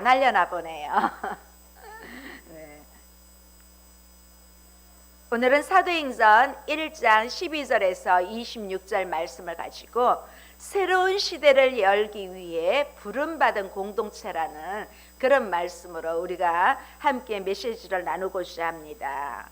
날려나 보네요. 네. 오늘은 사도행전 1장 12절에서 26절 말씀을 가지고 새로운 시대를 열기 위해 부름받은 공동체라는 그런 말씀으로 우리가 함께 메시지를 나누고자 합니다.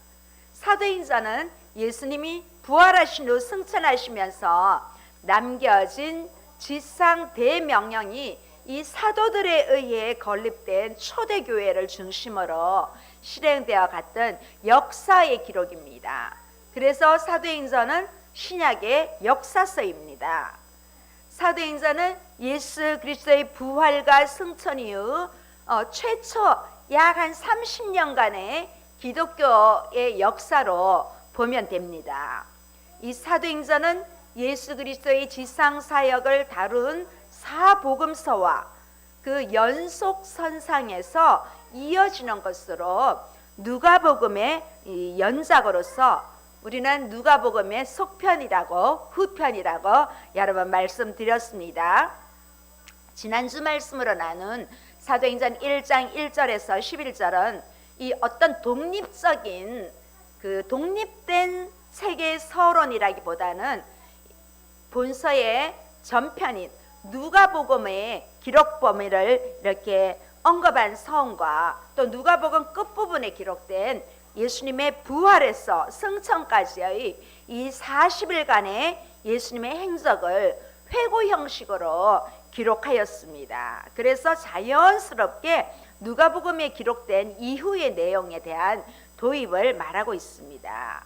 사도행전은 예수님이 부활하신 후 승천하시면서 남겨진 지상 대명령이 이 사도들에 의해 건립된 초대교회를 중심으로 실행되어 갔던 역사의 기록입니다. 그래서 사도행전은 신약의 역사서입니다. 사도행전은 예수 그리스도의 부활과 승천 이후 최초 약 한 30년간의 기독교의 역사로 보면 됩니다. 이 사도행전은 예수 그리스도의 지상 사역을 다룬 사복음서와 그 연속선상에서 이어지는 것으로 누가복음의 연작으로서 우리는 누가복음의 속편이라고 후편이라고 여러 번 말씀드렸습니다. 지난주 말씀으로 나눈 사도행전 1장 1절에서 11절은 이 어떤 독립적인 그 독립된 세계 서론이라기보다는 본서의 전편인 누가복음의 기록 범위를 이렇게 언급한 서원과 또 누가복음 끝부분에 기록된 예수님의 부활에서 승천까지의 이 40일간의 예수님의 행적을 회고 형식으로 기록하였습니다. 그래서 자연스럽게 누가복음에 기록된 이후의 내용에 대한 도입을 말하고 있습니다.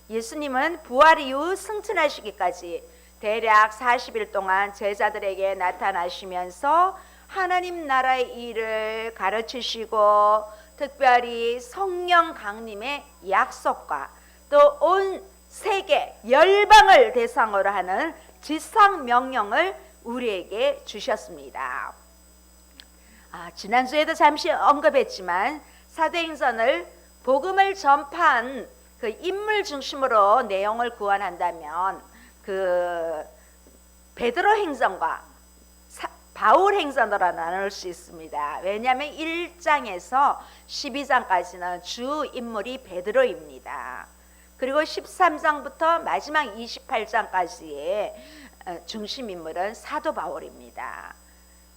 예수님은 부활 이후 승천하시기까지 대략 40일 동안 제자들에게 나타나시면서 하나님 나라의 일을 가르치시고 특별히 성령 강림의 약속과 또 온 세계 열방을 대상으로 하는 지상 명령을 우리에게 주셨습니다. 지난주에도 잠시 언급했지만 사도행전을 복음을 전파한 그 인물 중심으로 내용을 구원한다면 그 베드로 행전과 바울 행전으로 나눌 수 있습니다. 왜냐하면 1장에서 12장까지는 주 인물이 베드로입니다. 그리고 13장부터 마지막 28장까지의 중심 인물은 사도 바울입니다.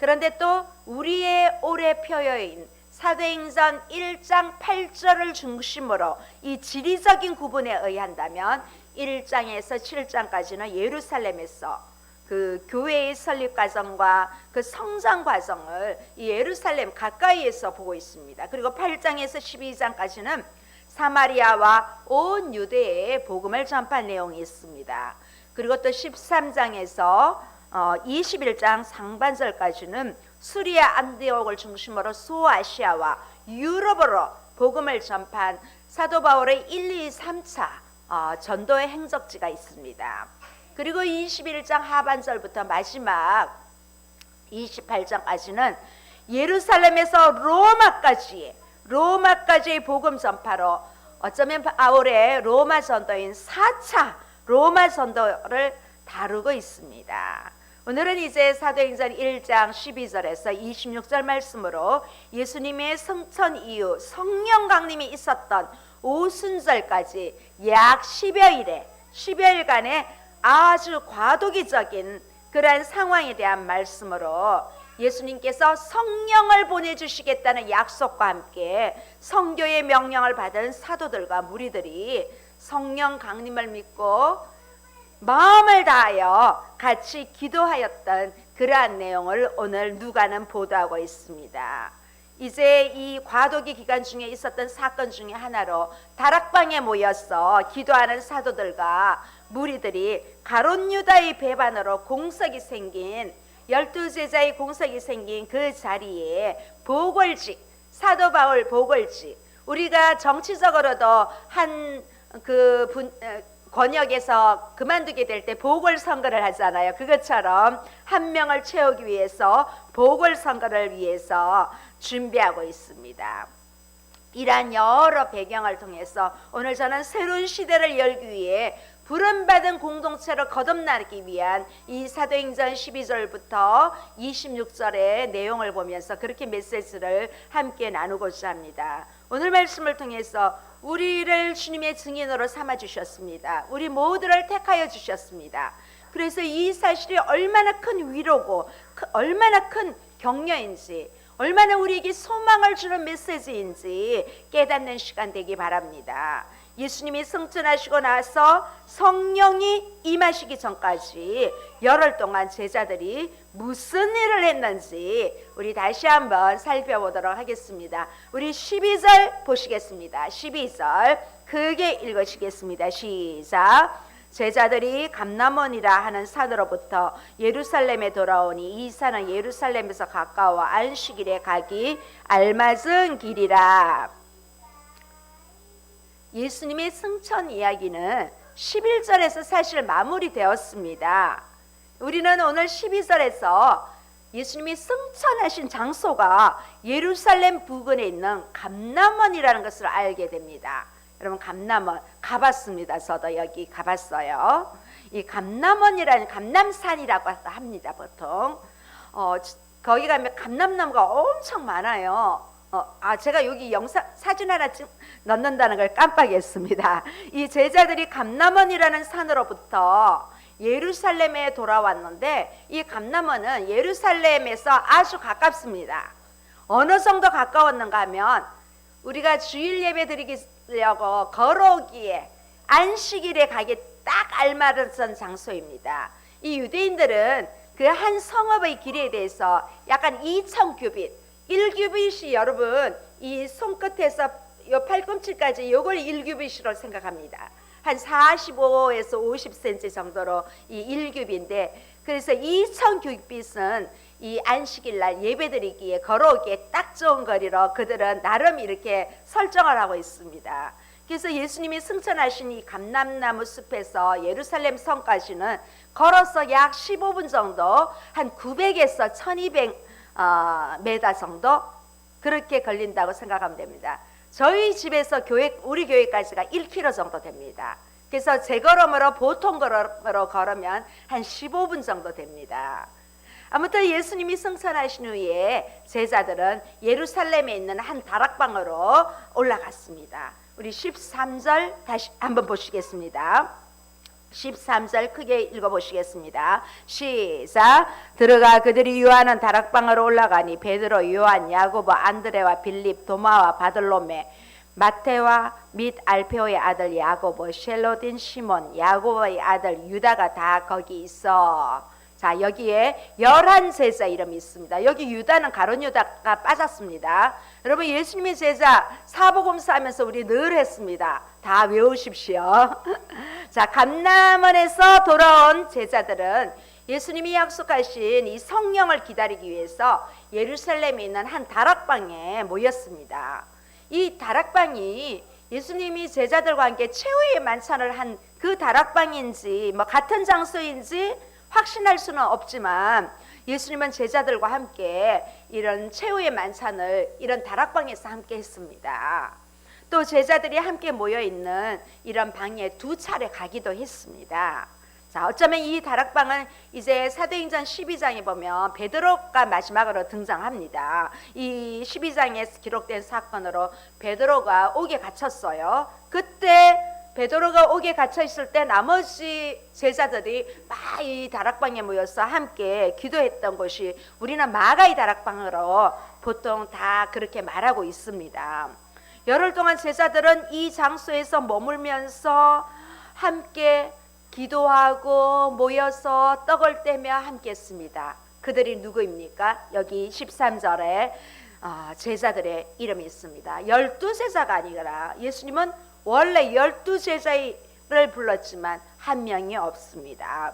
그런데 또 우리의 올해 표어인 사도행전 1장 8절을 중심으로 이 지리적인 구분에 의한다면 1장에서 7장까지는 예루살렘에서 그 교회의 설립 과정과 그 성장 과정을 이 예루살렘 가까이에서 보고 있습니다. 그리고 8장에서 12장까지는 사마리아와 온 유대에 복음을 전파한 내용이 있습니다. 그리고 또 13장에서 21장 상반절까지는 수리아 안디옥을 중심으로 소아시아와 유럽으로 복음을 전파한 사도 바울의 1, 2, 3차 전도의 행적지가 있습니다. 그리고 21장 하반절부터 마지막 28장까지는 예루살렘에서 로마까지의 복음 전파로 어쩌면 바울의 로마 전도인 4차 로마 전도를 다루고 있습니다. 오늘은 이제 사도행전 1장 12절에서 26절 말씀으로 예수님의 승천 이후 성령 강림이 있었던 오순절까지 약 10여일간의 아주 과도기적인 그러한 상황에 대한 말씀으로 예수님께서 성령을 보내주시겠다는 약속과 함께 성교의 명령을 받은 사도들과 무리들이 성령 강림을 믿고 마음을 다하여 같이 기도하였던 그러한 내용을 오늘 누가는 보도하고 있습니다. 이제 이 과도기 기간 중에 있었던 사건 중에 하나로 다락방에 모여서 기도하는 사도들과 무리들이 가룟 유다의 배반으로 공석이 생긴 12제자의 공석이 생긴 그 자리에 보궐직 사도 바울 보궐직 우리가 정치적으로도 한 권역에서 그만두게 될 때 보궐선거를 하잖아요. 그것처럼 한 명을 채우기 위해서 보궐선거를 위해서 준비하고 있습니다. 이러한 여러 배경을 통해서 오늘 저는 새로운 시대를 열기 위해 부름받은 공동체를 거듭나기 위한 이 사도행전 12절부터 26절의 내용을 보면서 그렇게 메시지를 함께 나누고자 합니다. 오늘 말씀을 통해서 우리를 주님의 증인으로 삼아 주셨습니다. 우리 모두를 택하여 주셨습니다. 그래서 이 사실이 얼마나 큰 위로고 얼마나 큰 격려인지, 얼마나 우리에게 소망을 주는 메시지인지 깨닫는 시간 되기 바랍니다. 예수님이 승천하시고 나서 성령이 임하시기 전까지 열흘 동안 제자들이 무슨 일을 했는지 우리 다시 한번 살펴보도록 하겠습니다. 우리 12절 보시겠습니다. 12절 크게 읽으시겠습니다. 시작. 제자들이 감람원이라 하는 산으로부터 예루살렘에 돌아오니 이 산은 예루살렘에서 가까워 안식일에 가기 알맞은 길이라. 예수님의 승천 이야기는 11절에서 사실 마무리되었습니다. 우리는 오늘 12절에서 예수님이 승천하신 장소가 예루살렘 부근에 있는 감람원이라는 것을 알게 됩니다. 여러분 감람원 가봤습니다. 저도 여기 가봤어요. 이 감람원이라는 감람산이라고 합니다. 보통 거기 가면 감람나무가 엄청 많아요. 제가 여기 사진 하나 넣는다는 걸 깜빡했습니다. 이 제자들이 감람원이라는 산으로부터 예루살렘에 돌아왔는데 이 감람원은 예루살렘에서 아주 가깝습니다. 어느 정도 가까웠는가 하면 우리가 주일 예배 드리려고 걸어오기에 안식일에 가기 딱 알맞은 장소입니다. 이 유대인들은 그 한 성읍의 길에 대해서 약간 2,000규빗 1규빗이 여러분 이 손끝에서 요 팔꿈치까지 요걸 1규빗으로 생각합니다. 한 45에서 50cm 정도로 이 1규빗인데 그래서 2,000규빗은 이 안식일날 예배드리기에 걸어오기에 딱 좋은 거리로 그들은 나름 이렇게 설정을 하고 있습니다. 그래서 예수님이 승천하신 이 감람나무 숲에서 예루살렘 성까지는 걸어서 약 15분 정도 한 900에서 1200 메다 정도 그렇게 걸린다고 생각하면 됩니다. 저희 집에서 우리 교회까지가 1km 정도 됩니다. 그래서 제 걸음으로 보통 걸음으로 걸으면 한 15분 정도 됩니다. 아무튼 예수님이 승천하신 후에 제자들은 예루살렘에 있는 한 다락방으로 올라갔습니다. 우리 13절 다시 한번 보시겠습니다. 13절 크게 읽어보시겠습니다. 시작. 들어가 그들이 유하는 다락방으로 올라가니 베드로, 요한, 야고보, 안드레와 빌립, 도마와 바들로메, 마테와 및 알페오의 아들 야고보, 셀로딘 시몬, 야고보의 아들 유다가 다 거기 있어. 자, 여기에 11제자 이름이 있습니다. 여기 유다는 가룟 유다가 빠졌습니다. 여러분 예수님의 제자 사복음서 하면서 우리 늘 했습니다. 다 외우십시오. 자, 감람원에서 돌아온 제자들은 예수님이 약속하신 이 성령을 기다리기 위해서 예루살렘에 있는 한 다락방에 모였습니다. 이 다락방이 예수님이 제자들과 함께 최후의 만찬을 한 그 다락방인지 같은 장소인지 확신할 수는 없지만 예수님은 제자들과 함께 이런 최후의 만찬을 이런 다락방에서 함께 했습니다. 또 제자들이 함께 모여있는 이런 방에 2차례 가기도 했습니다. 자, 어쩌면 이 다락방은 이제 사도행전 12장에 보면 베드로가 마지막으로 등장합니다. 이 12장에 기록된 사건으로 베드로가 옥에 갇혔어요. 그때 베드로가 옥에 갇혀 있을 때 나머지 제자들이 막 이 다락방에 모여서 함께 기도했던 곳이 우리는 마가의 다락방으로 보통 다 그렇게 말하고 있습니다. 열흘 동안 제자들은 이 장소에서 머물면서 함께 기도하고 모여서 떡을 떼며 함께 했습니다. 그들이 누구입니까? 여기 13절에 제자들의 이름이 있습니다. 12제자가 아니라 예수님은 원래 12제자를 불렀지만 한 명이 없습니다.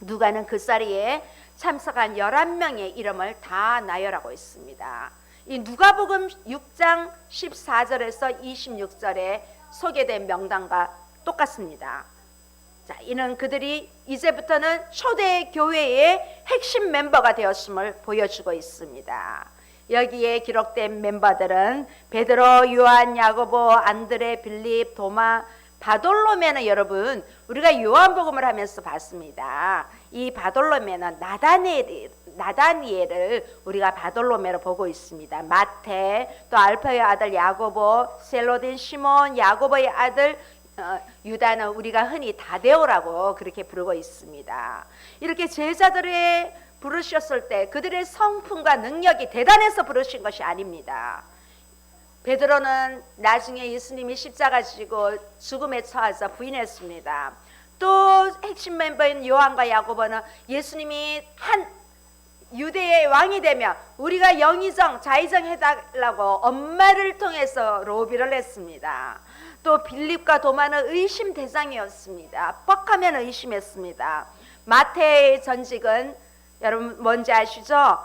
누가는 그 자리에 참석한 11명의 이름을 다 나열하고 있습니다. 이 누가복음 6장 14절에서 26절에 소개된 명단과 똑같습니다. 자, 이는 그들이 이제부터는 초대 교회의 핵심 멤버가 되었음을 보여주고 있습니다. 여기에 기록된 멤버들은 베드로, 요한, 야고보, 안드레, 빌립, 도마, 바돌로메는 여러분 우리가 요한복음을 하면서 봤습니다. 이 바돌로메는 나다니엘을 우리가 바돌로메로 보고 있습니다. 마태, 또 알파의 아들 야고보, 셀로딘 시몬, 야고보의 아들 유다는 우리가 흔히 다데오라고 그렇게 부르고 있습니다. 이렇게 제자들의 부르셨을 때 그들의 성품과 능력이 대단해서 부르신 것이 아닙니다. 베드로는 나중에 예수님이 십자가 지고 죽음에 처해서 부인했습니다. 또 핵심 멤버인 요한과 야고보는 예수님이 한 유대의 왕이 되면 우리가 영의정, 자의정 해달라고 엄마를 통해서 로비를 했습니다. 또 빌립과 도마는 의심 대상이었습니다. 뻑하면 의심했습니다. 마태의 전직은 여러분 뭔지 아시죠?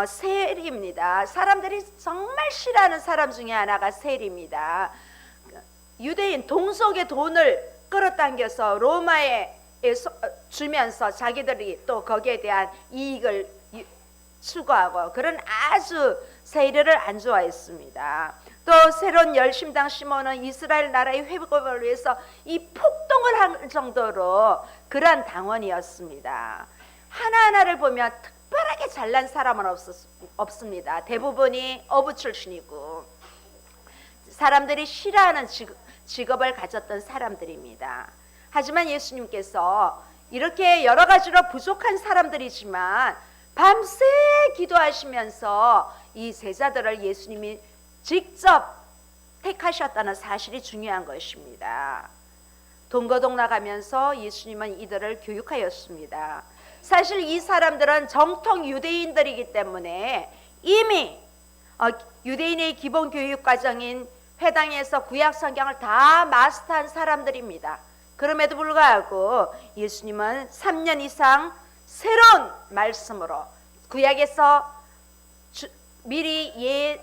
세리입니다. 사람들이 정말 싫어하는 사람 중에 하나가 세리입니다. 유대인 동속의 돈을 끌어당겨서 로마에 주면서 자기들이 또 거기에 대한 이익을 추구하고 그런 아주 세리를 안 좋아했습니다. 또 새로운 열심당 시몬은 이스라엘 나라의 회복을 위해서 이 폭동을 할 정도로 그러한 당원이었습니다. 하나하나를 보면 특별하게 잘난 사람은 없습니다. 대부분이 어부 출신이고 사람들이 싫어하는 직업을 가졌던 사람들입니다. 하지만 예수님께서 이렇게 여러 가지로 부족한 사람들이지만 밤새 기도하시면서 이 제자들을 예수님이 직접 택하셨다는 사실이 중요한 것입니다. 동거동 나가면서 예수님은 이들을 교육하였습니다. 사실 이 사람들은 정통 유대인들이기 때문에 이미 유대인의 기본 교육 과정인 회당에서 구약 성경을 다 마스터한 사람들입니다. 그럼에도 불구하고 예수님은 3년 이상 새로운 말씀으로 구약에서 미리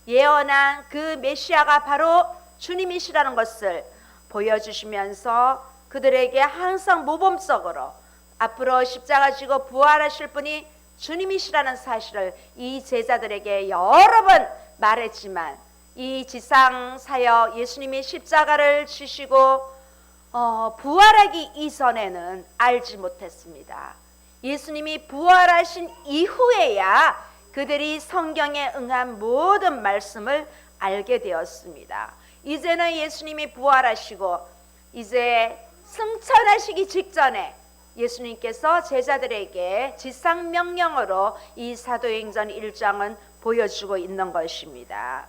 예언한 그 메시아가 바로 주님이시라는 것을 보여주시면서 그들에게 항상 모범적으로 앞으로 십자가 지고 부활하실 분이 주님이시라는 사실을 이 제자들에게 여러 번 말했지만 이 지상 사역 예수님이 십자가를 지시고 부활하기 이전에는 알지 못했습니다. 예수님이 부활하신 이후에야 그들이 성경에 응한 모든 말씀을 알게 되었습니다. 이제는 예수님이 부활하시고 이제 승천하시기 직전에 예수님께서 제자들에게 지상명령으로 이 사도행전 1장은 보여주고 있는 것입니다.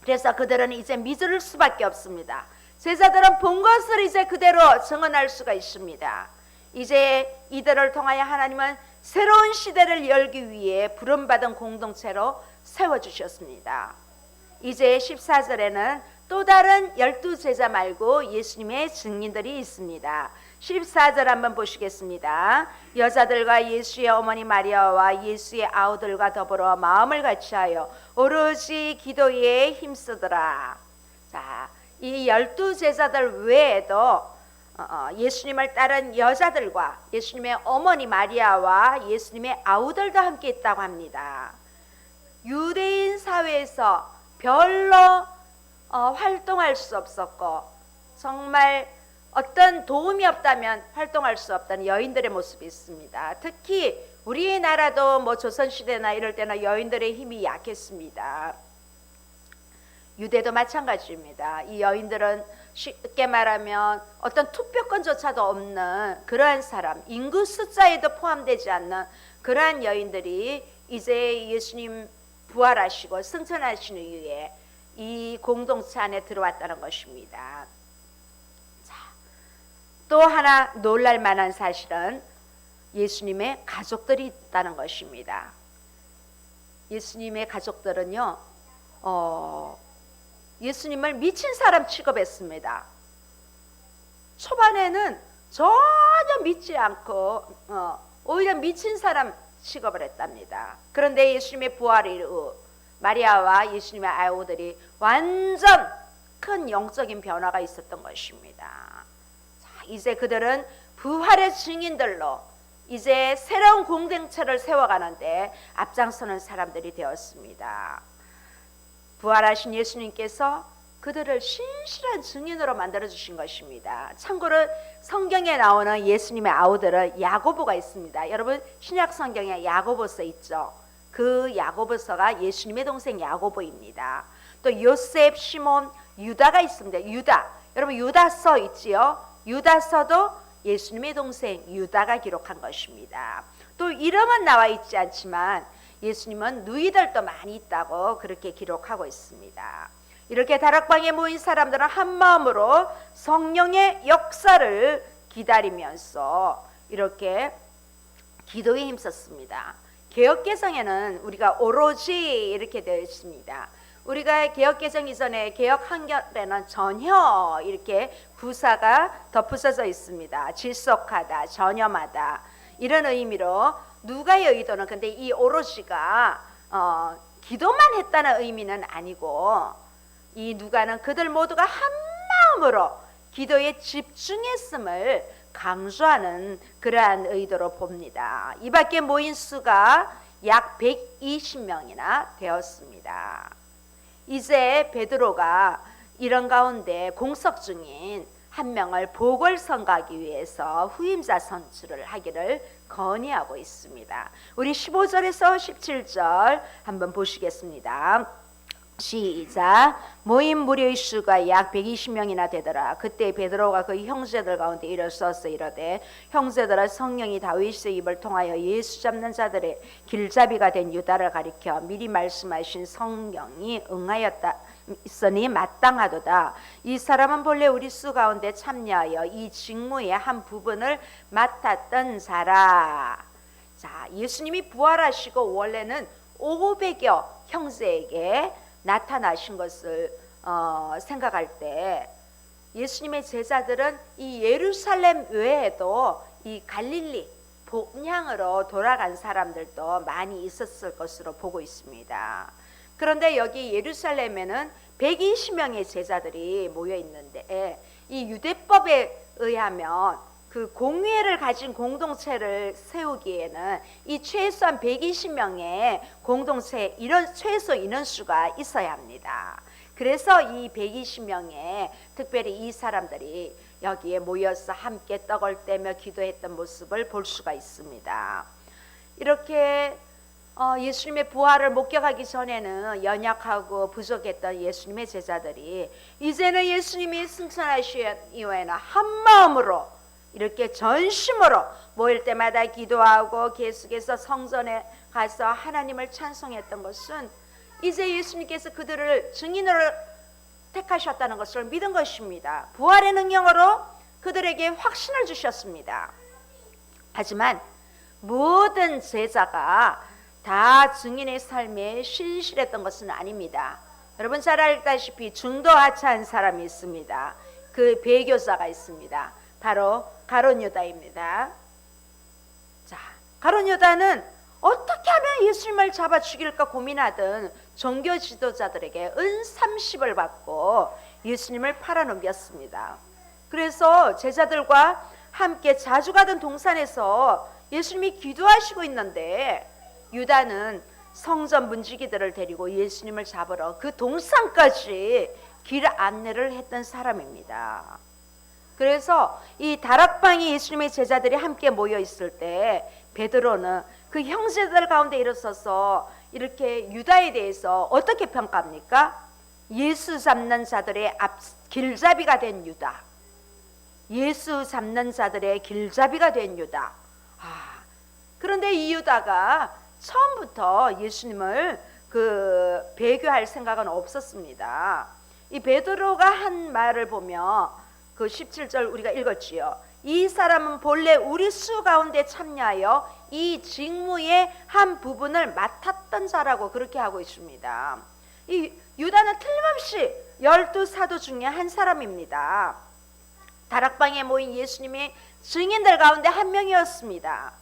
그래서 그들은 이제 믿을 수밖에 없습니다. 제자들은 본 것을 이제 그대로 증언할 수가 있습니다. 이제 이들을 통하여 하나님은 새로운 시대를 열기 위해 부름받은 공동체로 세워주셨습니다. 이제 14절에는 또 다른 12제자 말고 예수님의 증인들이 있습니다. 14절 한번 보시겠습니다. 여자들과 예수의 어머니 마리아와 예수의 아우들과 더불어 마음을 같이하여 오로지 기도에 힘쓰더라. 자, 이 12제자들 외에도 예수님을 따른 여자들과 예수님의 어머니 마리아와 예수님의 아우들도 함께 있다고 합니다. 유대인 사회에서 별로 활동할 수 없었고 정말 어떤 도움이 없다면 활동할 수 없다는 여인들의 모습이 있습니다. 특히 우리나라도 조선시대나 이럴 때는 여인들의 힘이 약했습니다. 유대도 마찬가지입니다. 이 여인들은 쉽게 말하면 어떤 투표권조차도 없는 그러한 사람, 인구 숫자에도 포함되지 않는 그러한 여인들이 이제 예수님 부활하시고 승천하신 이후에 이 공동체 안에 들어왔다는 것입니다. 자, 또 하나 놀랄 만한 사실은 예수님의 가족들이 있다는 것입니다. 예수님의 가족들은요, 예수님을 미친 사람 취급했습니다. 초반에는 전혀 믿지 않고 오히려 미친 사람 취급을 했답니다. 그런데 예수님의 부활 이후 마리아와 예수님의 아우들이 완전 큰 영적인 변화가 있었던 것입니다. 자, 이제 그들은 부활의 증인들로 이제 새로운 공동체를 세워가는데 앞장서는 사람들이 되었습니다. 부활하신 예수님께서 그들을 신실한 증인으로 만들어 주신 것입니다. 참고로 성경에 나오는 예수님의 아우들은 야고보가 있습니다. 여러분 신약 성경에 야고보서 있죠. 그 야고보서가 예수님의 동생 야고보입니다. 또 요셉, 시몬, 유다가 있습니다. 유다, 여러분 유다서 있지요. 유다서도 예수님의 동생 유다가 기록한 것입니다. 또 이름은 나와 있지 않지만 예수님은 누이들도 많이 있다고 그렇게 기록하고 있습니다. 이렇게 다락방에 모인 사람들은 한 마음으로 성령의 역사를 기다리면서 이렇게 기도에 힘썼습니다. 개역개정에는 우리가 오로지 이렇게 되어 있습니다. 우리가 개역개정 이전에 개역 한결에는 전혀 이렇게 부사가 덧붙여져 있습니다. 질석하다, 전념하다 이런 의미로 누가의 의도는 근데 이 오로지가 기도만 했다는 의미는 아니고 이 누가는 그들 모두가 한 마음으로 기도에 집중했음을 강조하는 그러한 의도로 봅니다. 이 밖에 모인 수가 약 120명이나 되었습니다. 이제 베드로가 이런 가운데 공석 중인 한 명을 보궐선거하기 위해서 후임자 선출을 하기를 건의하고 있습니다. 우리 15절에서 17절 한번 보시겠습니다. 시작. 모인 무리의 수가 약 120명이나 되더라. 그때 베드로가 그 형제들 가운데 일어서서 이르되 형제들아, 성령이 다윗의 입을 통하여 예수 잡는 자들의 길잡이가 된 유다를 가리켜 미리 말씀하신 성령이 응하였다 있으니 마땅하도다. 이 사람은 본래 우리 수 가운데 참여하여 이 직무의 한 부분을 맡았던 자라. 자, 예수님이 부활하시고 원래는 500여 형제에게 나타나신 것을 생각할 때 예수님의 제자들은 이 예루살렘 외에도 이 갈릴리 본향으로 돌아간 사람들도 많이 있었을 것으로 보고 있습니다. 그런데 여기 예루살렘에는 120명의 제자들이 모여 있는데 이 유대법에 의하면 그 공회를 가진 공동체를 세우기에는 이 최소한 120명의 공동체 이런 최소 인원수가 있어야 합니다. 그래서 이 120명의 특별히 이 사람들이 여기에 모여서 함께 떡을 떼며 기도했던 모습을 볼 수가 있습니다. 이렇게 예수님의 부활을 목격하기 전에는 연약하고 부족했던 예수님의 제자들이 이제는 예수님이 승천하신 이후에는 한 마음으로 이렇게 전심으로 모일 때마다 기도하고 계속해서 성전에 가서 하나님을 찬송했던 것은 이제 예수님께서 그들을 증인으로 택하셨다는 것을 믿은 것입니다. 부활의 능력으로 그들에게 확신을 주셨습니다. 하지만 모든 제자가 다 증인의 삶에 신실했던 것은 아닙니다. 여러분 잘 알다시피 중도하차한 사람이 있습니다. 그 배교자가 있습니다. 바로 가룟 유다입니다. 자, 가룟 유다는 어떻게 하면 예수님을 잡아 죽일까 고민하던 종교 지도자들에게 은 30을 받고 예수님을 팔아넘겼습니다. 그래서 제자들과 함께 자주 가던 동산에서 예수님이 기도하시고 있는데 유다는 성전 문지기들을 데리고 예수님을 잡으러 그 동산까지 길 안내를 했던 사람입니다. 그래서 이 다락방에 예수님의 제자들이 함께 모여 있을 때 베드로는 그 형제들 가운데 일어서서 이렇게 유다에 대해서 어떻게 평가합니까? 예수 잡는 자들의 길잡이가 된 유다. 예수 잡는 자들의 길잡이가 된 유다. 그런데 이 유다가 처음부터 예수님을 배교할 생각은 없었습니다. 이 베드로가 한 말을 보면 그 17절 우리가 읽었지요. 이 사람은 본래 우리 수 가운데 참여하여 이 직무의 한 부분을 맡았던 자라고 그렇게 하고 있습니다. 이 유다는 틀림없이 12사도 중에 한 사람입니다. 다락방에 모인 예수님의 증인들 가운데 한 명이었습니다.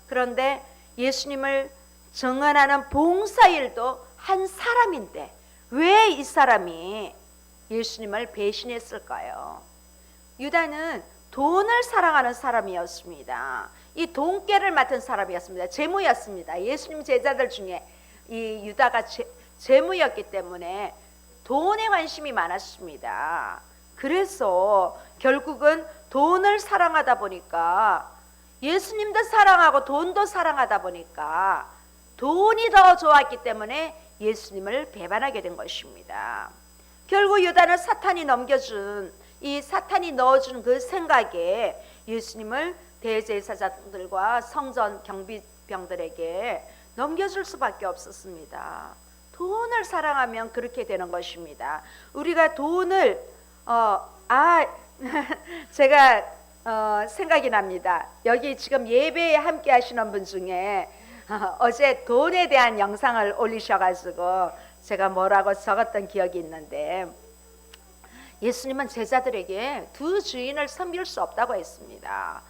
그런데 예수님을 증언하는 봉사일도 한 사람인데 왜 이 사람이 예수님을 배신했을까요? 유다는 돈을 사랑하는 사람이었습니다. 이 돈깨를 맡은 사람이었습니다. 재무였습니다. 예수님 제자들 중에 이 유다가 재무였기 때문에 돈에 관심이 많았습니다. 그래서 결국은 돈을 사랑하다 보니까 예수님도 사랑하고 돈도 사랑하다 보니까 돈이 더 좋았기 때문에 예수님을 배반하게 된 것입니다. 결국 유다는 사탄이 넣어준 그 생각에 예수님을 대제사장들과 성전 경비병들에게 넘겨줄 수밖에 없었습니다. 돈을 사랑하면 그렇게 되는 것입니다. 우리가 돈을 제가 생각이 납니다. 여기 지금 예배에 함께 하시는 분 중에 어제 돈에 대한 영상을 올리셔가지고 제가 뭐라고 적었던 기억이 있는데, 예수님은 제자들에게 두 주인을 섬길 수 없다고 했습니다.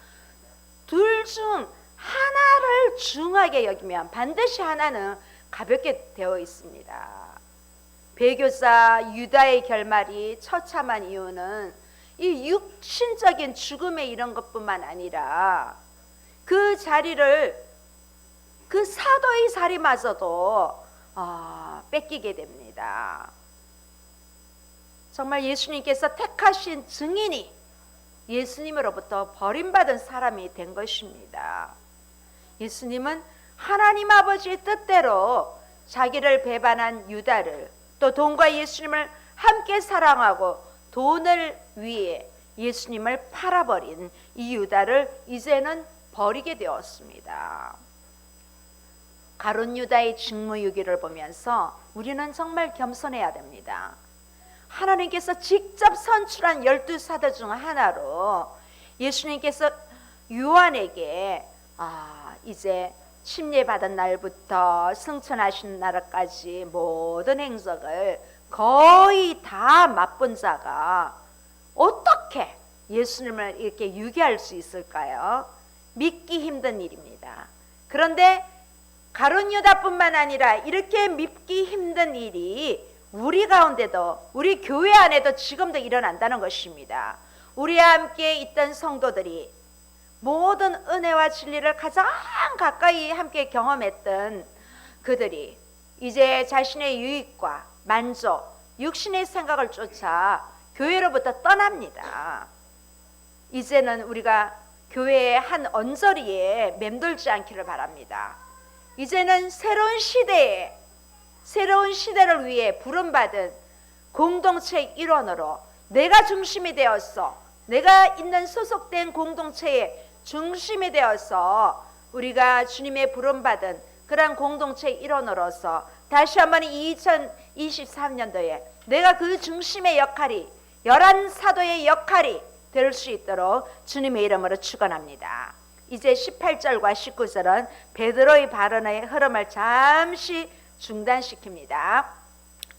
둘 중 하나를 중하게 여기면 반드시 하나는 가볍게 되어 있습니다. 배교자 유다의 결말이 처참한 이유는 이 육신적인 죽음에 이런 것뿐만 아니라 그 자리를, 그 사도의 자리마저도 뺏기게 됩니다. 정말 예수님께서 택하신 증인이 예수님으로부터 버림받은 사람이 된 것입니다. 예수님은 하나님 아버지의 뜻대로 자기를 배반한 유다를, 또 돈과 예수님을 함께 사랑하고 돈을 위해 예수님을 팔아버린 이 유다를 이제는 버리게 되었습니다. 가룟 유다의 직무유기를 보면서 우리는 정말 겸손해야 됩니다. 하나님께서 직접 선출한 12사도 중 하나로 예수님께서 요한에게 이제 침례받은 날부터 승천하신 날까지 모든 행적을 거의 다 맛본 자가 어떻게 예수님을 이렇게 유기할 수 있을까요? 믿기 힘든 일입니다. 그런데 가룟 유다뿐만 아니라 이렇게 믿기 힘든 일이 우리 가운데도, 우리 교회 안에도 지금도 일어난다는 것입니다. 우리와 함께 있던 성도들이 모든 은혜와 진리를 가장 가까이 함께 경험했던 그들이 이제 자신의 유익과 만족, 육신의 생각을 쫓아 교회로부터 떠납니다. 이제는 우리가 교회의 한 언저리에 맴돌지 않기를 바랍니다. 이제는 새로운 시대를 위해 부름받은 공동체의 일원으로 내가 중심이 되어서, 내가 있는 소속된 공동체의 중심이 되어서 우리가 주님의 부름받은 그러한 공동체의 일원으로서 다시 한번 2023년도에 내가 그 중심의 역할이, 11사도의 역할이 될 수 있도록 주님의 이름으로 축원합니다. 이제 18절과 19절은 베드로의 발언의 흐름을 잠시 중단시킵니다.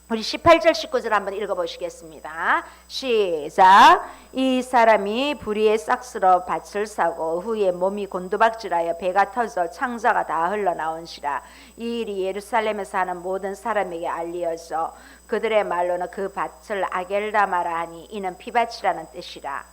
우리 18절 19절 한번 읽어보시겠습니다. 시작. 이 사람이 불의의 싹스로 밭을 사고 후에 몸이 곤두박질하여 배가 터져 창자가 다 흘러나온시라. 이 일이 예루살렘에 사는 모든 사람에게 알리어져 그들의 말로는 그 밭을 아겔다마라 하니 이는 피밭이라는 뜻이라.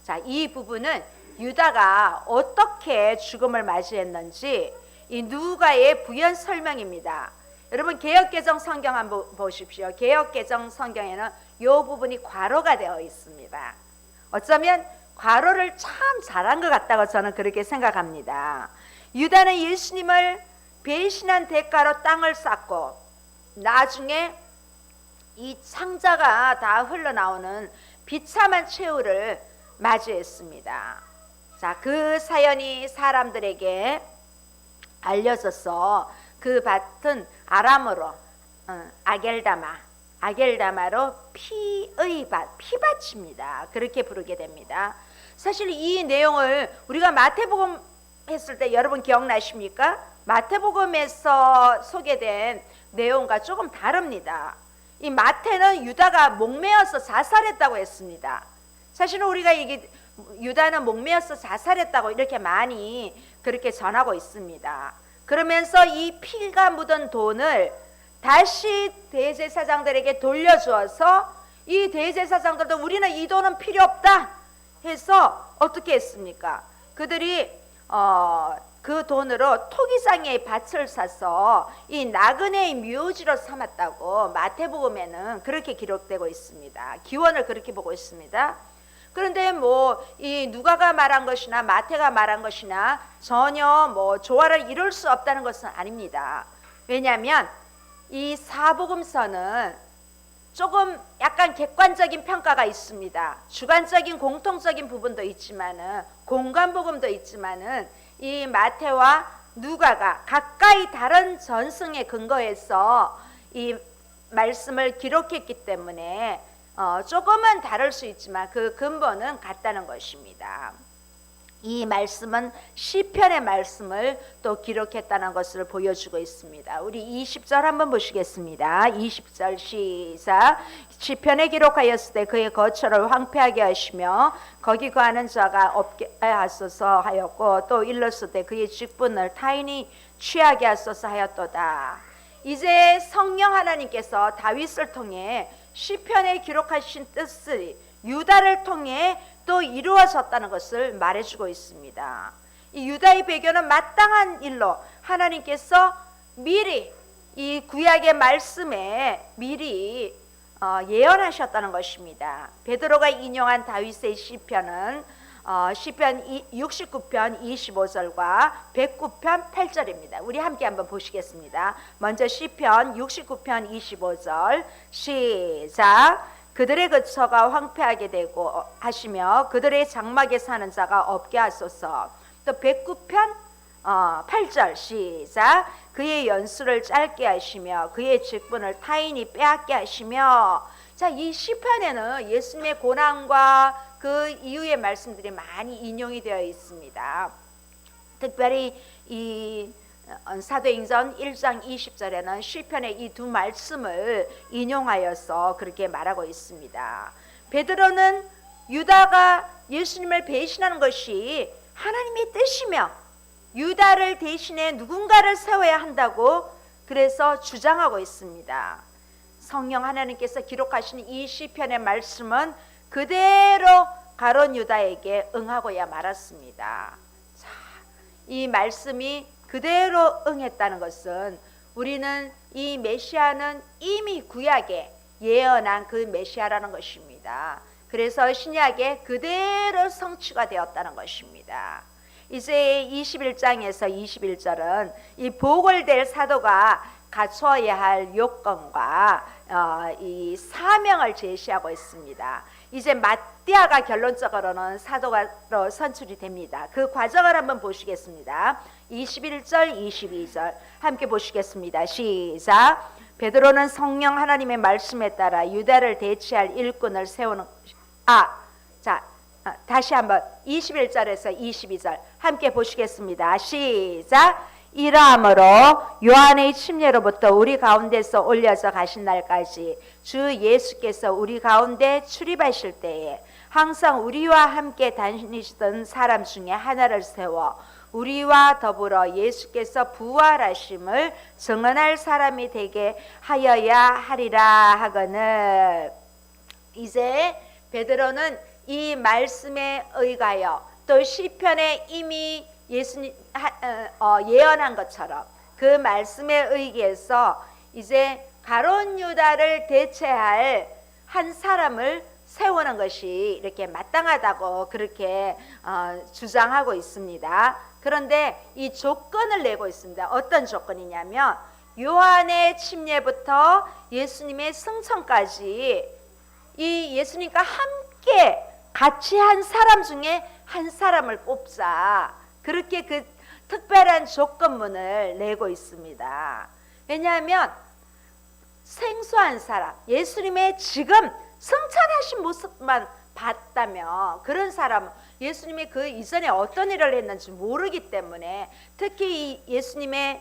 자, 이 부분은 유다가 어떻게 죽음을 맞이했는지 이 누가의 부연 설명입니다. 여러분 개역개정 성경 한번 보십시오. 개역개정 성경에는 이 부분이 괄호가 되어 있습니다. 어쩌면 괄호를 참 잘한 것 같다고 저는 그렇게 생각합니다. 유다는 예수님을 배신한 대가로 땅을 쌌고 나중에 이 창자가 다 흘러나오는 비참한 최후를 맞이했습니다. 자, 그 사연이 사람들에게 알려져서 그 밭은 아람어로 아겔다마로 피의 밭, 피밭입니다. 그렇게 부르게 됩니다. 사실 이 내용을 우리가 마태복음 했을 때 여러분 기억나십니까? 마태복음에서 소개된 내용과 조금 다릅니다. 이 마태는 유다가 목매어서 자살했다고 했습니다. 사실은 우리가 이게 유다는 목매어서 자살했다고 이렇게 많이 그렇게 전하고 있습니다. 그러면서 이 피가 묻은 돈을 다시 대제사장들에게 돌려주어서 이 대제사장들도 우리는 이 돈은 필요 없다 해서 어떻게 했습니까? 그들이 그 돈으로 토기장의 밭을 사서 이 나그네의 묘지로 삼았다고 마태복음에는 그렇게 기록되고 있습니다. 기원을 그렇게 보고 있습니다. 그런데 뭐 이 누가가 말한 것이나 마태가 말한 것이나 전혀 뭐 조화를 이룰 수 없다는 것은 아닙니다. 왜냐하면 이 사복음서는 조금 약간 객관적인 평가가 있습니다. 주관적인 공통적인 부분도 있지만은 공간복음도 있지만은 이 마태와 누가가 가까이 다른 전승에 근거해서 이 말씀을 기록했기 때문에 조금은 다를 수 있지만 그 근본은 같다는 것입니다. 이 말씀은 시편의 말씀을 또 기록했다는 것을 보여주고 있습니다. 우리 20절 한번 보시겠습니다. 20절 시작. 시편에 기록하였을 때 그의 거처를 황폐하게 하시며 거기 거하는 자가 없게 하소서 하였고 또 일렀을 때 그의 직분을 타인이 취하게 하소서 하였도다. 이제 성령 하나님께서 다윗을 통해 시편에 기록하신 뜻을 유다를 통해 또 이루어졌다는 것을 말해주고 있습니다. 이 유다의 배교는 마땅한 일로 하나님께서 미리 이 구약의 말씀에 미리 예언하셨다는 것입니다. 베드로가 인용한 다윗의 시편은 시편 69편 25절과 109편 8절입니다. 우리 함께 한번 보시겠습니다. 먼저 시편 69편 25절 시작. 그들의 거처가 황폐하게 되고 하시며 그들의 장막에 사는 자가 없게 하소서. 또 109편 8절 시작. 그의 연수를 짧게 하시며 그의 직분을 타인이 빼앗게 하시며. 자, 이 시편에는 예수님의 고난과 그 이후의 말씀들이 많이 인용이 되어 있습니다. 특별히 이 사도행전 1장 20절에는 시편의 이 두 말씀을 인용하여서 그렇게 말하고 있습니다. 베드로는 유다가 예수님을 배신하는 것이 하나님의 뜻이며 유다를 대신해 누군가를 세워야 한다고 그래서 주장하고 있습니다. 성령 하나님께서 기록하신 이 시편의 말씀은 그대로 가룟 유다에게 응하고야 말았습니다. 자, 이 말씀이 그대로 응했다는 것은 우리는 이 메시아는 이미 구약에 예언한 그 메시아라는 것입니다. 그래서 신약에 그대로 성취가 되었다는 것입니다. 이제 21장에서 21절은 이 보궐될 사도가 갖추어야 할 요건과 이 사명을 제시하고 있습니다. 이제 마띠아가 결론적으로는 사도로 선출이 됩니다. 그 과정을 한번 보시겠습니다. 21절 22절 함께 보시겠습니다. 시작. 베드로는 성령 하나님의 말씀에 따라 유다를 대치할 일꾼을 세우는 다시 한번 21절에서 22절 함께 보시겠습니다. 시작. 이러함으로 요한의 침례로부터 우리 가운데서 올려서 가신 날까지 주 예수께서 우리 가운데 출입하실 때에 항상 우리와 함께 다니시던 사람 중에 하나를 세워 우리와 더불어 예수께서 부활하심을 증언할 사람이 되게 하여야 하리라 하거늘. 이제 베드로는 이 말씀에 의하여 또 시편에 이미 예수님 예언한 것처럼 그 말씀에 의해서 이제 가룟 유다를 대체할 한 사람을 세우는 것이 이렇게 마땅하다고 그렇게 주장하고 있습니다. 그런데 이 조건을 내고 있습니다. 어떤 조건이냐면 요한의 침례부터 예수님의 승천까지 이 예수님과 함께 같이 한 사람 중에 한 사람을 뽑자. 그렇게 그 특별한 조건문을 내고 있습니다. 왜냐하면 생소한 사람, 예수님의 지금 승천하신 모습만 봤다면 그런 사람은 예수님이 그 이전에 어떤 일을 했는지 모르기 때문에 특히 이 예수님의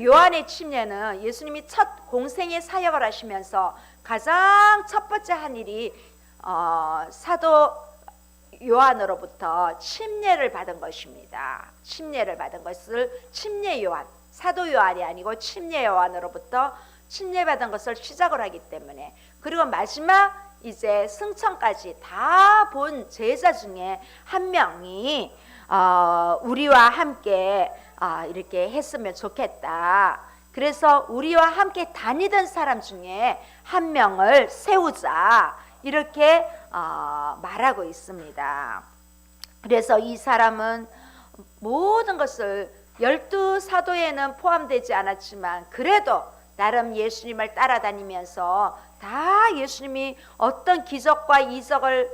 요한의 침례는 예수님이 첫 공생의 사역을 하시면서 가장 첫 번째 한 일이 사도 요한으로부터 침례를 받은 것입니다. 침례를 받은 것을 침례 요한, 사도 요한이 아니고 침례 요한으로부터 침례받은 것을 시작을 하기 때문에 그리고 마지막 이제 승천까지 다 본 제자 중에 한 명이 우리와 함께 이렇게 했으면 좋겠다. 그래서 우리와 함께 다니던 사람 중에 한 명을 세우자. 이렇게 말하고 있습니다. 그래서 이 사람은 모든 것을 12사도에는 포함되지 않았지만 그래도 나름 예수님을 따라다니면서 다 예수님이 어떤 기적과 이적을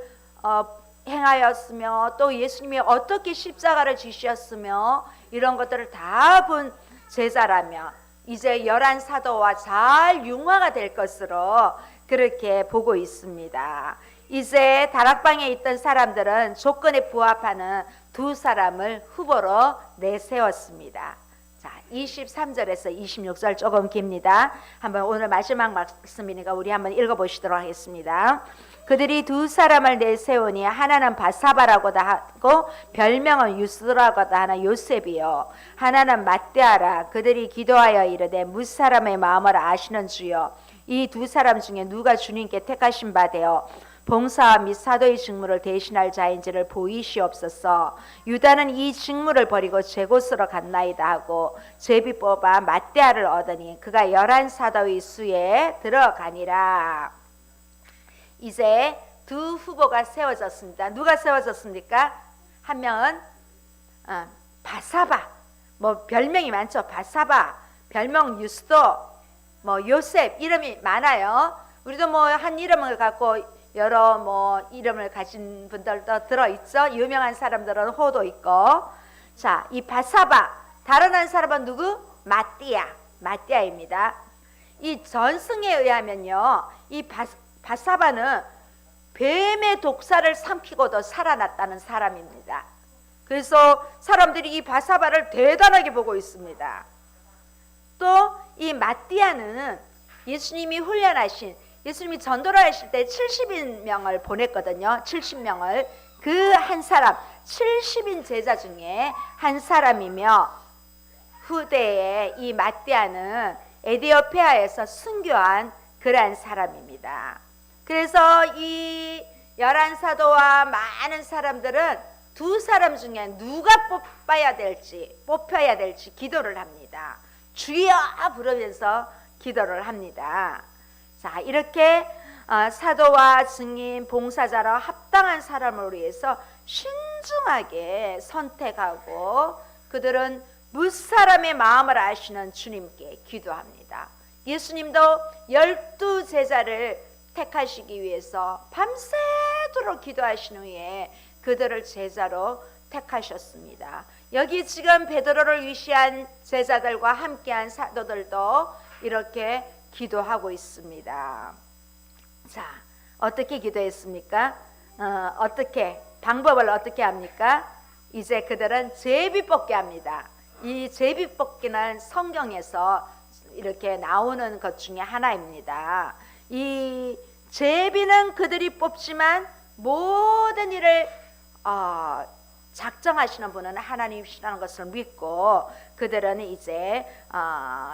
행하였으며 또 예수님이 어떻게 십자가를 지셨으며 이런 것들을 다 본 제자라며 이제 11사도와 잘 융화가 될 것으로 그렇게 보고 있습니다. 이제 다락방에 있던 사람들은 조건에 부합하는 두 사람을 후보로 내세웠습니다. 자, 23절에서 26절 조금 깁니다. 한번 오늘 마지막 말씀이니까 우리 한번 읽어보시도록 하겠습니다. 그들이 두 사람을 내세우니 하나는 바사바라고도 하고 별명은 유스라고도 하는 요셉이요 하나는 ματ대아라. 그들이 기도하여 이르되 무사람의 마음을 아시는 주여 이 두 사람 중에 누가 주님께 택하신 바 되어 봉사와 및 사도의 직무를 대신할 자인지를 보이시옵소서. 유다는 이 직무를 버리고 제 곳으로 갔나이다 하고 제비 뽑아 맏대아를 얻으니 그가 11사도의 수에 들어가니라. 이제 두 후보가 세워졌습니다. 누가 세워졌습니까? 한 명은 바사바, 뭐 별명이 많죠. 바사바, 별명 유스도, 뭐 요셉, 이름이 많아요. 우리도 뭐 한 이름을 갖고 여러 뭐 이름을 가진 분들도 들어있죠. 유명한 사람들은 호도 있고. 자, 이 바사바, 다른 한 사람은 누구? 맏디아입니다. 이 전승에 의하면요, 이 바사바는 뱀의 독사를 삼키고도 살아났다는 사람입니다. 그래서 사람들이 이 바사바를 대단하게 보고 있습니다. 또 이 맏디아는 예수님이 훈련하신, 예수님이 전도를 하실 때 70명을 보냈거든요. 70명을. 그 한 사람, 70인 제자 중에 한 사람이며 후대에 이 맏디아는 에디오피아에서 순교한 그러한 사람입니다. 그래서 이 11사도와 많은 사람들은 두 사람 중에 누가 뽑혀야 될지 기도를 합니다. 주여 부르면서 기도를 합니다. 자, 이렇게 사도와 증인, 봉사자로 합당한 사람을 위해서 신중하게 선택하고 그들은 무사람의 마음을 아시는 주님께 기도합니다. 예수님도 12제자를 택하시기 위해서 밤새도록 기도하신 후에 그들을 제자로 택하셨습니다. 여기 지금 베드로를 위시한 제자들과 함께한 사도들도 이렇게 기도하고 있습니다. 자, 어떻게 기도했습니까? 방법을 어떻게 합니까? 이제 그들은 제비뽑기 합니다. 이 제비뽑기는 성경에서 이렇게 나오는 것 중에 하나입니다. 이 제비는 그들이 뽑지만 모든 일을 작정하시는 분은 하나님이시라는 것을 믿고 그들은 이제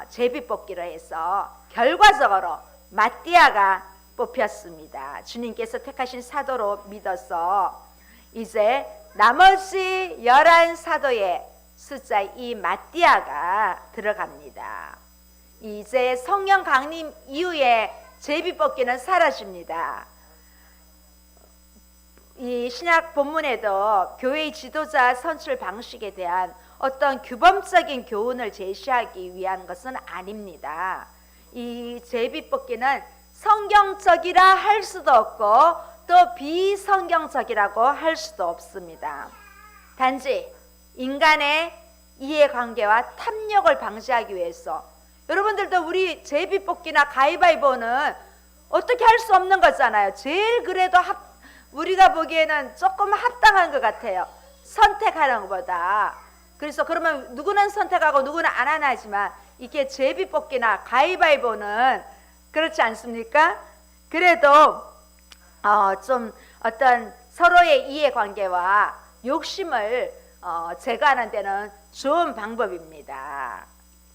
제비뽑기를 해서 결과적으로 맏디아가 뽑혔습니다. 주님께서 택하신 사도로 믿어서 이제 나머지 11사도의 숫자 이 맏디아가 들어갑니다. 이제 성령 강림 이후에 제비뽑기는 사라집니다. 이 신약 본문에도 교회의 지도자 선출 방식에 대한 어떤 규범적인 교훈을 제시하기 위한 것은 아닙니다. 이 제비뽑기는 성경적이라 할 수도 없고 또 비성경적이라고 할 수도 없습니다. 단지 인간의 이해관계와 탐욕을 방지하기 위해서 여러분들도 우리 제비뽑기나 가위바위보는 어떻게 할 수 없는 거잖아요. 제일 그래도 우리가 보기에는 조금 합당한 것 같아요. 선택하는 것보다. 그래서 그러면 누구는 선택하고 누구는 안 하나 하지만 이게 제비뽑기나 가위바위보는 그렇지 않습니까? 그래도 좀 어떤 서로의 이해관계와 욕심을 제거하는 데는 좋은 방법입니다.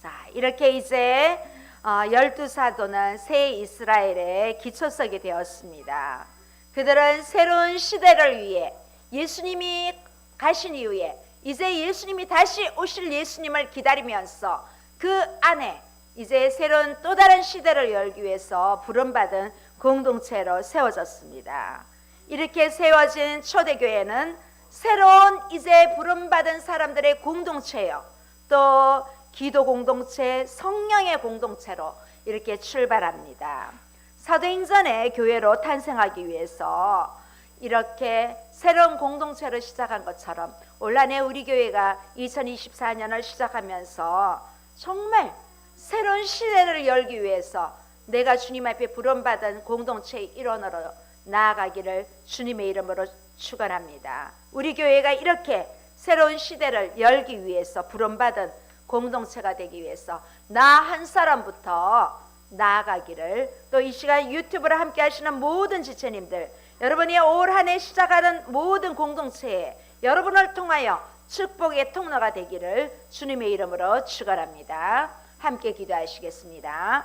자, 이렇게 이제 12사도는 새 이스라엘의 기초석이 되었습니다. 그들은 새로운 시대를 위해 예수님이 가신 이후에 이제 예수님이 다시 오실 예수님을 기다리면서 그 안에 이제 새로운 또 다른 시대를 열기 위해서 부름받은 공동체로 세워졌습니다. 이렇게 세워진 초대교회는 새로운 이제 부름받은 사람들의 공동체요, 또 기도 공동체, 성령의 공동체로 이렇게 출발합니다. 사도행전의 교회로 탄생하기 위해서 이렇게 새로운 공동체를 시작한 것처럼 올 한해 우리 교회가 2024년을 시작하면서 정말 새로운 시대를 열기 위해서 내가 주님 앞에 부름받은 공동체의 일원으로 나아가기를 주님의 이름으로 축원합니다. 우리 교회가 이렇게 새로운 시대를 열기 위해서 부름받은 공동체가 되기 위해서 나 한 사람부터 나아가기를, 또 이 시간 유튜브를 함께 하시는 모든 지체님들, 여러분이 올 한 해 시작하는 모든 공동체에 여러분을 통하여 축복의 통로가 되기를 주님의 이름으로 축원합니다. 함께 기도하시겠습니다.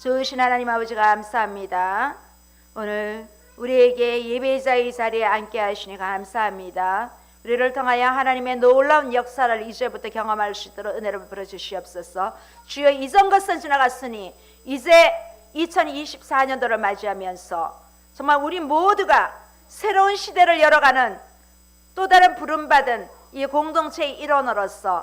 좋으신 하나님 아버지 감사합니다. 오늘 우리에게 예배자의 자리에 앉게 하시니 감사합니다. 우리를 통하여 하나님의 놀라운 역사를 이제부터 경험할 수 있도록 은혜를 베풀어 주시옵소서. 주여, 이전 것은 지나갔으니 이제 2024년도를 맞이하면서 정말 우리 모두가 새로운 시대를 열어가는 또 다른 부름받은 이 공동체의 일원으로서